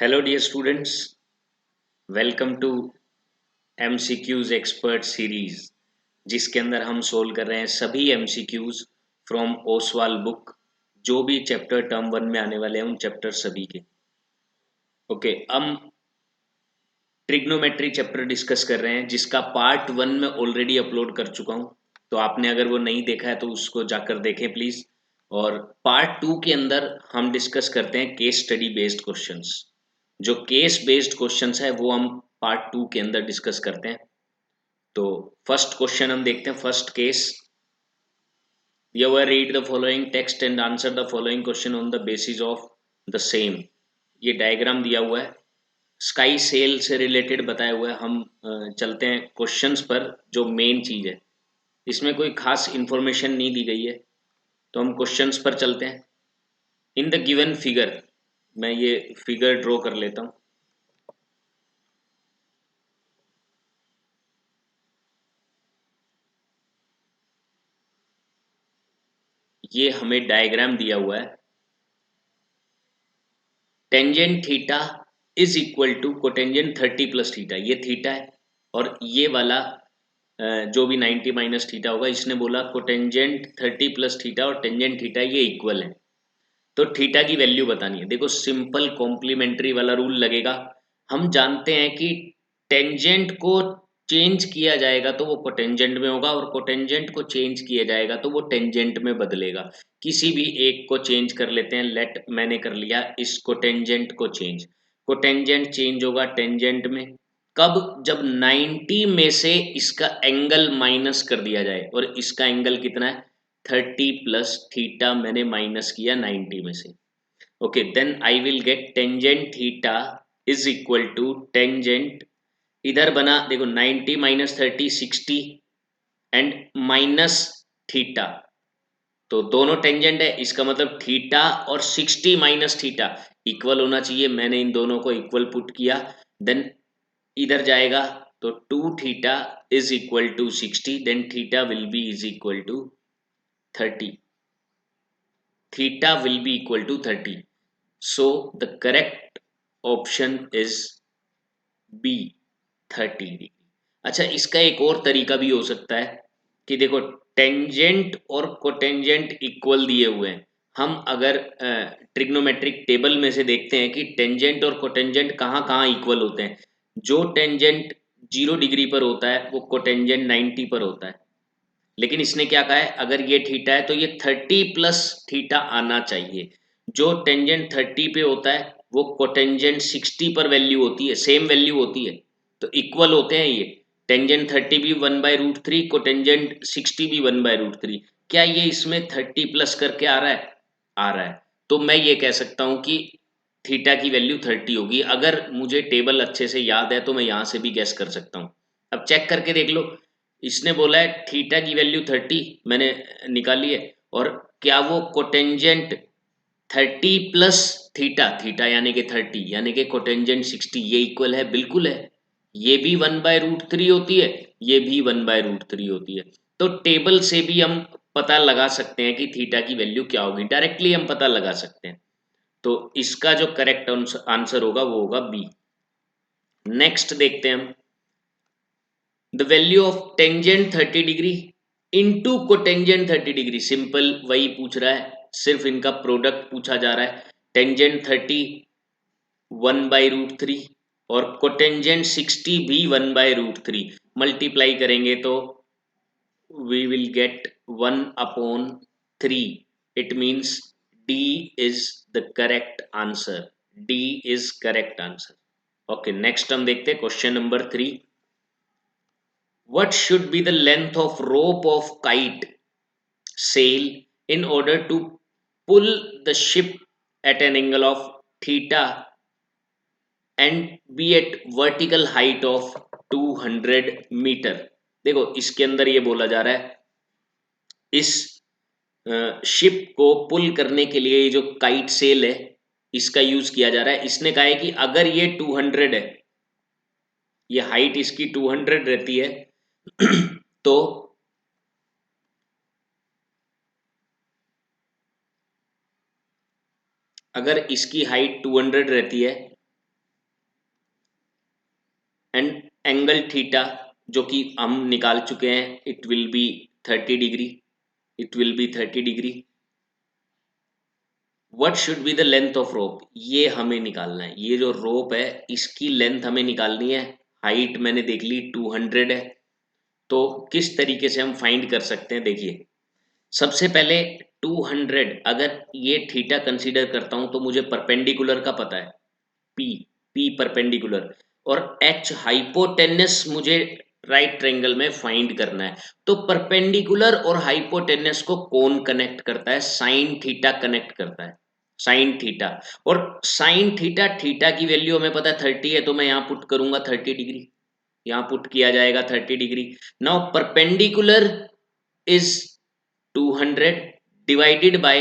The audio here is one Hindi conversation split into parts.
Hello dear students, welcome to MCQs expert series जिसके अंदर हम सोल्व कर रहे हैं सभी एमसीक्यूज फ्रॉम ओसवाल बुक। जो भी चैप्टर टर्म 1 में आने वाले हैं उन चैप्टर सभी के। ओके, हम ट्रिग्नोमेट्री चैप्टर डिस्कस कर रहे हैं जिसका पार्ट 1 में ऑलरेडी अपलोड कर चुका हूं। तो आपने अगर वो नहीं देखा है तो उसको जाकर देखें प्लीज। और पार्ट 2 के अंदर हम डिस्कस करते हैं केस स्टडी बेस्ड क्वेश्चंस। जो केस बेस्ड क्वेश्चंस है वो हम पार्ट 2 के अंदर डिस्कस करते हैं। तो फर्स्ट क्वेश्चन हम देखते हैं। First case, you will read the following text and answer the following question on the basis of the same। ये डायग्राम दिया हुआ है, स्काई सेल से रिलेटेड बताया हुआ है। हम चलते हैं क्वेश्चंस पर। जो मेन चीज है इसमें कोई खास इंफॉर्मेशन नहीं दी गई है, तो हम क्वेश्चंस पर चलते हैं। इन द गिवन फिगर, मैं ये फिगर ड्रॉ कर लेता हूँ। ये हमें डायग्राम दिया हुआ है। Tangent theta is equal to cotangent 30 plus theta, ये थीटा है। और ये वाला जो भी 90 माइनस थीटा होगा, इसने बोला कोटेंजेंट 30 प्लस थीटा और टेंजेंट थीटा ये इक्वल है। तो थीटा की वैल्यू बतानी है। देखो, सिंपल कॉम्प्लीमेंट्री वाला रूल लगेगा। हम जानते हैं कि टेंजेंट को चेंज किया जाएगा तो वो कोटेंजेंट में होगा, और कोटेंजेंट को चेंज किया जाएगा तो वो टेंजेंट में बदलेगा। किसी भी एक को चेंज कर लेते हैं। लेट, मैंने कर लिया इस कोटेंजेंट को चेंज। कोटेंजेंट चेंज होगा टेंजेंट में कब? जब 90 में से इसका एंगल माइनस कर दिया जाए। और इसका एंगल कितना है? 30 प्लस थीटा मैंने माइनस किया 90 में से। Okay, then I will get tangent theta is equal to tangent, इधर बना देखो 90 माइनस 30 60 एंड माइनस थीटा। तो दोनों टेंजेंट है, इसका मतलब थीटा और 60 माइनस थीटा इक्वल होना चाहिए। मैंने इन दोनों को इक्वल पुट किया। देन इधर जाएगा तो 2 theta is equal to 60, then theta will be is equal to 30। Theta will be equal to 30। So the correct option is B, 30 degree. अच्छा, इसका एक और तरीका भी हो सकता है कि देखो, टेंजेंट और कोटेंजेंट इक्वल दिए हुए हैं। हम अगर ट्रिग्नोमेट्रिक टेबल में से देखते हैं कि टेंजेंट और कोटेंजेंट कहाँ कहाँ इक्वल होते हैं। जो टेंजेंट 0 डिग्री पर होता है वो कोटेंजेंट 90 पर होता है। लेकिन इसने क्या कहा है, अगर ये थीटा है तो ये 30 प्लस थीटा आना चाहिए। जो टेंजेंट 30 पे होता है वो कोटेंजेंट 60 पर वैल्यू होती है, सेम वैल्यू होती है। तो इक्वल होते हैं ये। टेंजेंट 30 भी 1/√3, कोटेंजेंट 60 भी 1/√3। क्या ये इसमें 30 प्लस करके आ रहा है? आ रहा है। तो मैं ये कह सकता हूँ कि थीटा की वैल्यू 30 होगी। अगर मुझे टेबल अच्छे से याद है तो मैं यहाँ से भी गैस कर सकता हूँ। अब चेक करके देख लो। इसने बोला है थीटा की वैल्यू 30, मैंने निकाली है। और क्या वो कोटेंजेंट 30 प्लस थीटा, थीटा यानी कि 30 यानी कि कोटेंजेंट 60, ये इक्वल है? बिल्कुल है। ये भी 1/√3 होती है, ये भी 1/√3 होती है। तो टेबल से भी हम पता लगा सकते हैं कि थीटा की वैल्यू क्या होगी। डायरेक्टली हम पता लगा सकते हैं। तो इसका जो करेक्ट आंसर होगा वो होगा बी। नेक्स्ट देखते हैं हम। The value of tangent 30 degree into cotangent 30 degree. Simple वही पूछ रहा है, सिर्फ इनका प्रोडक्ट पूछा जा रहा है। टेंजेंट 30 1/√3 और कोटेंजेंट 60 भी 1/√3। मल्टीप्लाई करेंगे तो we will get 1/3। it means D is the correct answer। D is correct answer। okay, next हम देखते हैं question number 3। what should be the length of rope of kite sail in order to pull the ship at an angle of theta and be at vertical height of 200 metre. देखो, इसके अंदर ये बोला जा रहा है इस शिप को पुल करने के लिए जो काइट सेल है इसका यूज किया जा रहा है। इसने कहा है कि अगर ये 200 है, ये हाइट इसकी 200 रहती है तो अगर इसकी हाइट 200 रहती है एंड एंगल थीटा जो कि हम निकाल चुके हैं, it will be 30 degree, it will be 30 degree. What should be the length of rope, ये हमें निकालना है। ये जो रोप है इसकी लेंथ हमें निकालनी है। हाइट मैंने देख ली 200 है, तो किस तरीके से हम फाइंड कर सकते हैं, देखिए सबसे पहले 200, अगर ये थीटा कंसीडर करता हूं तो मुझे परपेंडिकुलर का पता है, पी, पी परपेंडिकुलर, और एच हाइपोटेनस मुझे राइट ट्रायंगल में फाइंड करना है। तो परपेंडिकुलर और हाइपोटेनस को कौन कनेक्ट करता है, साइन थीटा कनेक्ट करता है, साइन थीटा। और साइन थीटा, थीटा की वैल्यू हमें पता है 30 है, तो मैं यहां पुट करूंगा 30 डिग्री, यहां पुट किया जाएगा 30 degree. Now perpendicular is 200 divided by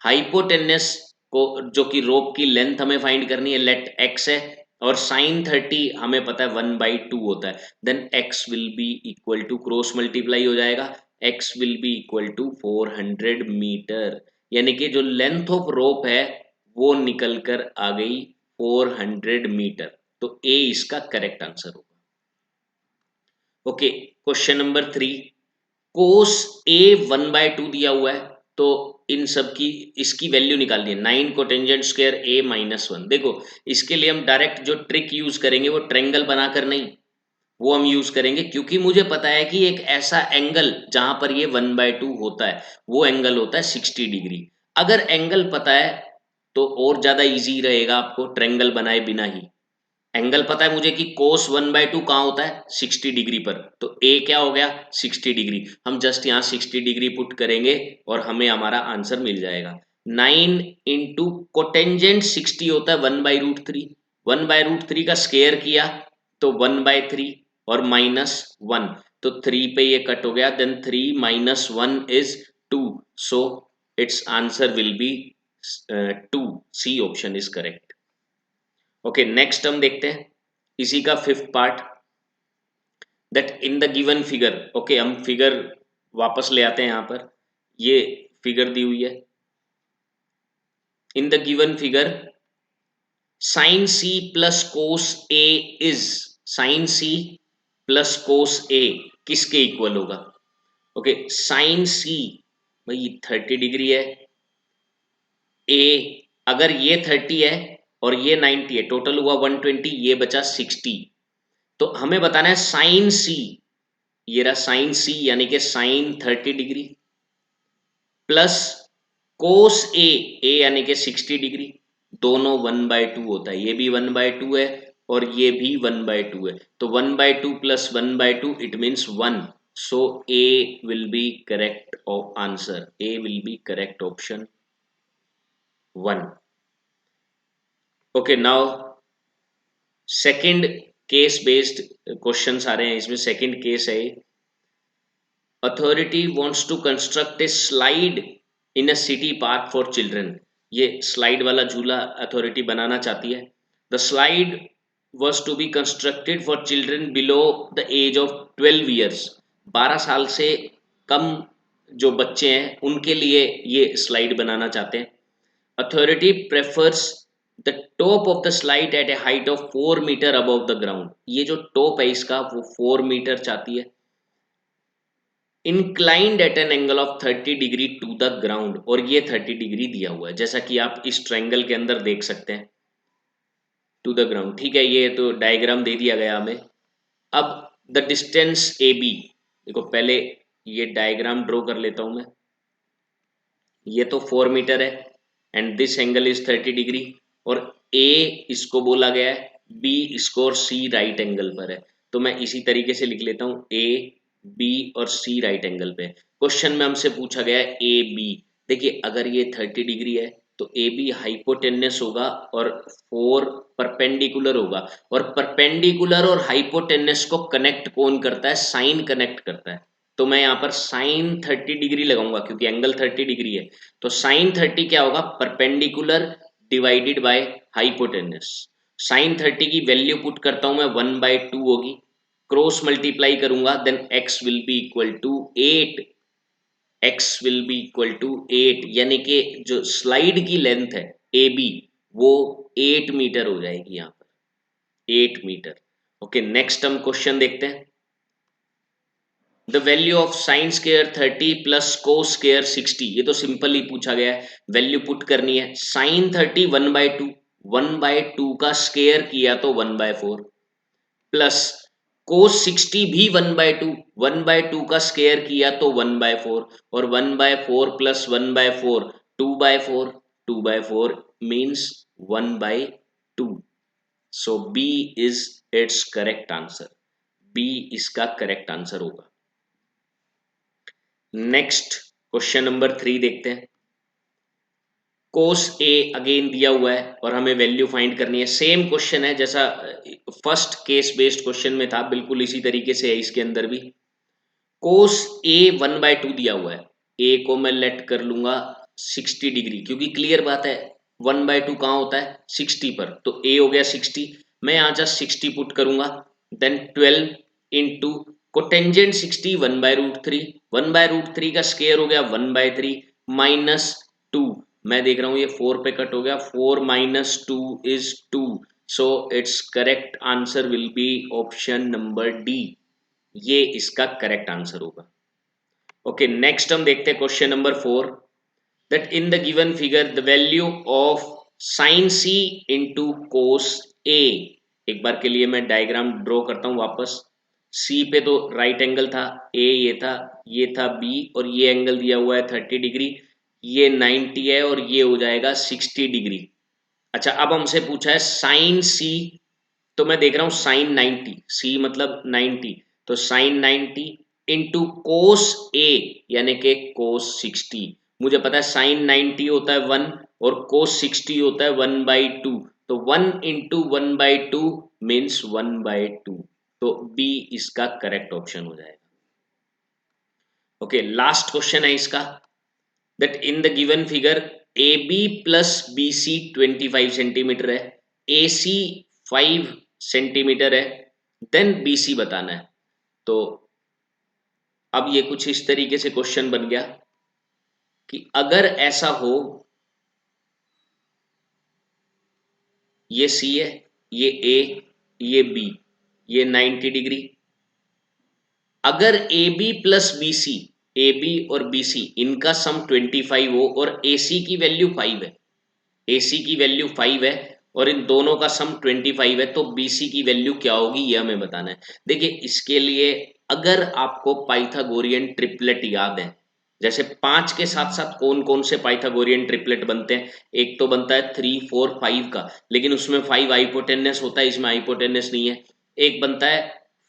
hypotenuse को, जो कि रोप की लेंथ हमें फाइंड करनी है, लेट एक्स है, और साइन 30 हमें पता है 1/2 होता है। Then x will be equal to, cross multiply हो जाएगा, x will be equal to 400 metre, यानी कि जो लेंथ ऑफ रोप है वो निकल कर आ गई 400 मीटर। तो ए इसका करेक्ट आंसर होगा। ओके, क्वेश्चन नंबर 3, कोस ए 1/2 दिया हुआ है, तो इन सब की इसकी वैल्यू निकालनी है, 9 कोटेंजेंट स्क्वायर ए -1। देखो इसके लिए हम डायरेक्ट जो ट्रिक यूज करेंगे वो ट्रायंगल बनाकर नहीं, वो हम यूज करेंगे, क्योंकि मुझे पता है कि एक ऐसा एंगल जहां पर ये 1/2 होता है वो एंगल होता है 60 डिग्री। अगर एंगल पता है तो और ज्यादा इजी रहेगा आपको ट्रायंगल बनाए बिना ही। एंगल पता है मुझे कि cos 1/2 कहाँ होता है, 60 डिग्री पर, तो a क्या हो गया 60 डिग्री। हम जस्ट यहाँ 60 डिग्री पुट करेंगे और हमें हमारा आंसर मिल जाएगा। 9 इंटू कोटेंजेंट 60 होता है 1/√3, 1/√3 का स्केयर किया तो 1/3 और -1, तो 3 पे ये कट हो गया, then 3 - 1 is 2, so its answer will be 2, C option is correct. Okay, next हम देखते हैं इसी का 5th part, that in the given figure. Okay, हम फिगर वापस ले आते हैं, यहां पर ये फिगर दी हुई है। In the given figure sine C plus cos A is, sine C plus cos A किसके इक्वल होगा। ओके, साइन सी भाई 30 डिग्री है, ए अगर ये 30 है और ये 90 है, टोटल हुआ 120, ये बचा 60, तो हमें बताना है साइन सी, ये रहा साइन सी यानी कि साइन 30 डिग्री प्लस कोस ए, ए यानी कि 60 डिग्री, दोनों 1/2 होता है, ये भी 1/2 है और ये भी 1/2 है, तो 1/2 plus 1/2 it means 1, so A will be correct answer, A will be correct option 1। Okay, now second case based questions आ रहे हैं इसमें। सेकंड केस है, authority wants to construct a slide in a city park for children. ये स्लाइड वाला झूला अथॉरिटी बनाना चाहती है। The slide was to be constructed for children below the age of 12 years. 12 साल से कम जो बच्चे हैं उनके लिए ये स्लाइड बनाना चाहते हैं। Authority prefers the top of the slide at a height of 4 metre above the ground. ये जो टॉप है इसका वो 4 मीटर चाहती है। Inclined at an angle of 30 degree to the ground, और ये 30 डिग्री दिया हुआ है जैसा कि आप इस ट्रायंगल के अंदर देख सकते हैं, टू द ग्राउंड। ठीक है, ये तो डायग्राम दे दिया गया हमें। अब द डिस्टेंस ए बी, देखो पहले ये डायग्राम ड्रॉ कर लेता हूं मैं। ये तो 4 मीटर है and this angle is 30 degree, और ए इसको बोला गया है, बी इसको, और सी राइट एंगल पर है। तो मैं इसी तरीके से लिख लेता हूं, ए बी और सी राइट एंगल पे। क्वेश्चन में हमसे पूछा गया है ए बी। देखिए अगर ये 30 डिग्री है तो ए बी हाइपोटेनस होगा और 4 परपेंडिकुलर होगा, और परपेंडिकुलर और हाइपोटेनस को कनेक्ट कौन करता है, साइन कनेक्ट करता है। तो मैं यहाँ पर साइन 30 डिग्री लगाऊंगा क्योंकि एंगल 30 डिग्री है, तो साइन 30 क्या होगा, perpendicular divided by hypotenuse. Sine 30 की वैल्यू पुट करता हूं मैं, 1/2 होगी, क्रॉस मल्टीप्लाई करूंगा, then x will be equal to 8, x will be equal to 8, यानी कि जो स्लाइड की लेंथ है ए बी वो 8 मीटर हो जाएगी यहाँ पर, 8 मीटर। ओके, नेक्स्ट हम क्वेश्चन देखते हैं। The value of sine square 30 plus cos square 60, ये तो सिंपल ही पूछा गया है, वैल्यू पुट करनी है। साइन 30 1/2, 1/2 का स्क्वायर किया तो 1/4, प्लस कोस 60 भी 1/2, 1/2 का स्क्वायर किया तो 1/4, और 1/4 plus 1/4 2/4, 2/4 means 1/2। So B is its correct answer, B इसका करेक्ट आंसर होगा। नेक्स्ट क्वेश्चन नंबर 3 देखते हैं। कोस ए अगेन दिया हुआ है और हमें वैल्यू फाइंड करनी है। सेम क्वेश्चन है जैसा फर्स्ट केस बेस्ड क्वेश्चन में था, बिल्कुल इसी तरीके से है इसके अंदर भी। कोस ए 1/2 दिया हुआ है, ए को मैं लेट कर लूंगा 60 डिग्री, क्योंकि क्लियर बात है 1/2 कहाँ होता है 60 पर, तो ए हो गया 60, मैं यहाँ जस्ट 60 पुट करूंगा, देन 12 इंटू कोटेंजेंट 60 1/√3, 1/√3 का स्क्वायर हो गया 1/3 माइनस 2, मैं देख रहा हूं ये 4 पे कट हो गया, 4 minus 2 is 2, so it's correct answer will be option number D, ये इसका करेक्ट आंसर होगा। ओके, नेक्स्ट हम देखते हैं question number 4, that in the given figure the value of sine C into cos A, एक बार के लिए मैं डायग्राम ड्रॉ करता हूं वापस। सी पे तो राइट एंगल था, ए ये था बी, और ये एंगल दिया हुआ है 30 डिग्री, ये 90 है और ये हो जाएगा 60 डिग्री। अच्छा, अब हमसे पूछा है साइन सी, तो मैं देख रहा हूं साइन 90, सी मतलब 90, तो साइन 90 इंटू कोस ए यानी कि कोस 60, मुझे पता है साइन 90 होता है 1 और कोस 60 होता है 1/2, तो 1 इंटू 1/2 मीन्स 1/2, तो बी इसका करेक्ट ऑप्शन हो जाएगा। ओके, लास्ट क्वेश्चन है इसका, that in the given figure A B plus B C 25 centimetre है, ए सी 5 सेंटीमीटर है, देन बी सी बताना है। तो अब ये कुछ इस तरीके से क्वेश्चन बन गया कि अगर ऐसा हो, ये सी है, ये ए, ये बी, ये 90 डिग्री, अगर A B plus B C, A B और बी सी इनका सम 25 हो और ए सी की वैल्यू 5 है, AC की वैल्यू 5 है और इन दोनों का सम 25 है, तो BC की वैल्यू क्या होगी ये हमें बताना है। देखिए, इसके लिए अगर आपको पाइथागोरियन ट्रिपलेट याद है, जैसे 5 के साथ साथ कौन कौन से पाइथागोरियन ट्रिपलेट बनते हैं, एक तो बनता है 3 4 5 का, लेकिन उसमें 5 हाइपोटेनस होता है, इसमें हाइपोटेनस नहीं है। एक बनता है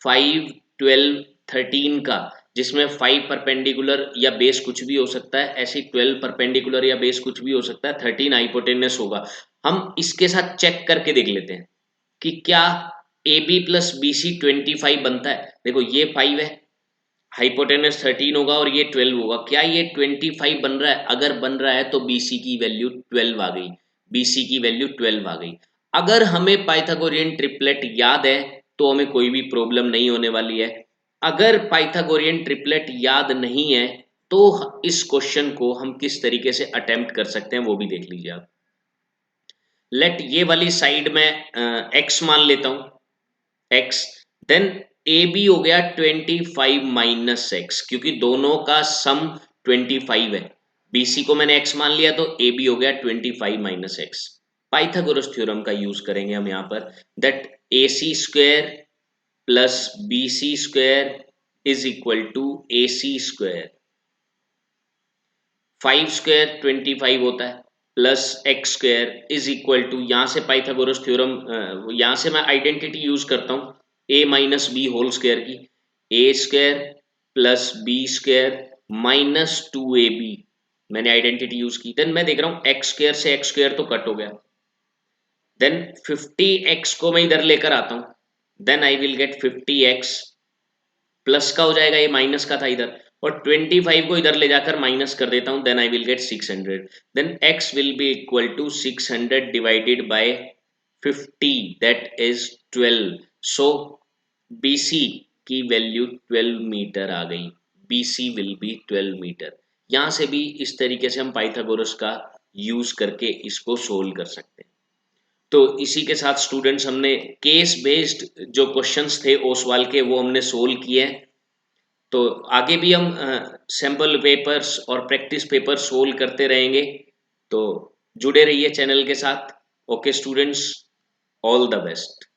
5 12 13 का, जिसमें 5 परपेंडिकुलर या बेस कुछ भी हो सकता है, ऐसे 12 परपेंडिकुलर या बेस कुछ भी हो सकता है, 13 हाइपोटेनस होगा। हम इसके साथ चेक करके देख लेते हैं कि क्या A B plus B C 25 बनता है। देखो, ये 5 है, हाइपोटेनस 13 होगा और ये 12 होगा, क्या ये 25 बन रहा है? अगर बन रहा है तो बी सी की वैल्यू 12 आ गई, बी सी की वैल्यू 12 आ गई। अगर हमें पाइथागोरियन ट्रिपलेट याद है तो हमें कोई भी प्रॉब्लम नहीं होने वाली है। अगर पाइथागोरियन ट्रिपलेट याद नहीं है तो इस क्वेश्चन को हम किस तरीके से अटेम्प्ट कर सकते हैं वो भी देख लीजिए आप। लेट ये वाली साइड में x मान लेता हूं, x, देन ए बी हो गया 25 माइनस एक्स, क्योंकि दोनों का सम 25 है, BC को मैंने x मान लिया तो ए बी हो गया 25 माइनस एक्स। पाइथागोरस थ्योरम का यूज करेंगे हम यहाँ पर, that A C square plus B C square is equal to A C square, 5 square 25 होता है plus x square is equal to, यहां से पाइथागोरस थ्योरम, यहां से मैं आइडेंटिटी यूज करता हूं A minus B whole square की, A square plus B square minus 2ab, मैंने आइडेंटिटी यूज की। देन मैं देख रहा हूं एक्स स्क्वायर से एक्स स्क्वायर तो कट हो गया, देन 50x को मैं इधर लेकर आता हूं, then I will get 50x plus का हो जाएगा, ये माइनस का था इधर, और 25 को इधर ले जाकर माइनस कर देता हूं, then I will get 600, then x will be equal to 600 divided by 50, that is 12, so BC की वैल्यू 12 मीटर आ गई, BC विल बी 12 मीटर। यहां से भी इस तरीके से हम पाइथागोरस का यूज करके इसको सोल्व कर सकते हैं। तो इसी के साथ स्टूडेंट्स हमने केस बेस्ड जो क्वेश्चंस थे ओसवाल के वो हमने सोल्व किए हैं। तो आगे भी हम सैम्पल पेपर्स और प्रैक्टिस पेपर सोल्व करते रहेंगे। तो जुड़े रहिए चैनल के साथ। Okay students, all the best.